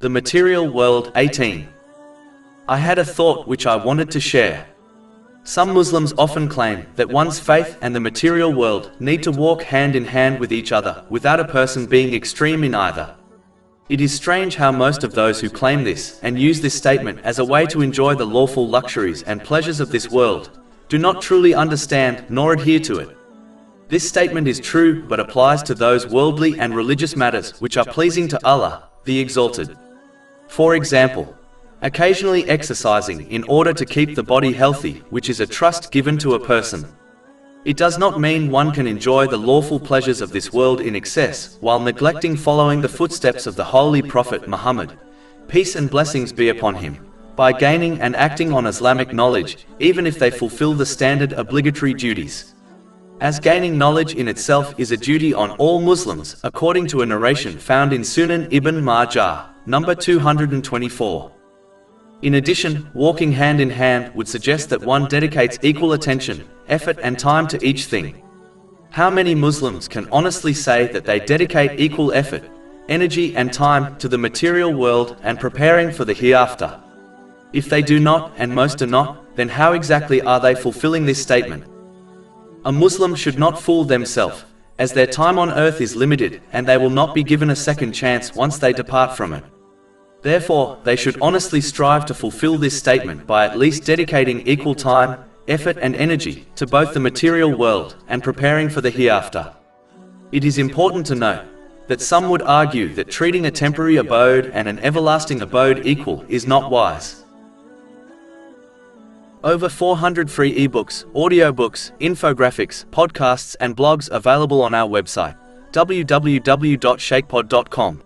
The Material World. 18. I had a thought which I wanted to share. Some Muslims often claim that one's faith and the material world need to walk hand in hand with each other, without a person being extreme in either. It is strange how most of those who claim this, and use this statement as a way to enjoy the lawful luxuries and pleasures of this world, do not truly understand nor adhere to it. This statement is true, but applies to those worldly and religious matters which are pleasing to Allah, the Exalted. For example, occasionally exercising in order to keep the body healthy, which is a trust given to a person. It does not mean one can enjoy the lawful pleasures of this world in excess, while neglecting following the footsteps of the Holy Prophet Muhammad, peace and blessings be upon him, by gaining and acting on Islamic knowledge, even if they fulfill the standard obligatory duties. As gaining knowledge in itself is a duty on all Muslims, according to a narration found in Sunan Ibn Majah, number 224. In addition, walking hand in hand would suggest that one dedicates equal attention, effort and time to each thing. How many Muslims can honestly say that they dedicate equal effort, energy and time to the material world and preparing for the hereafter? If they do not, and most do not, then how exactly are they fulfilling this statement? A Muslim should not fool themselves, as their time on earth is limited and they will not be given a second chance once they depart from it. Therefore, they should honestly strive to fulfill this statement by at least dedicating equal time, effort and energy to both the material world and preparing for the hereafter. It is important to note that some would argue that treating a temporary abode and an everlasting abode equal is not wise. Over 400 free ebooks, audiobooks, infographics, podcasts and blogs available on our website, www.shakepod.com.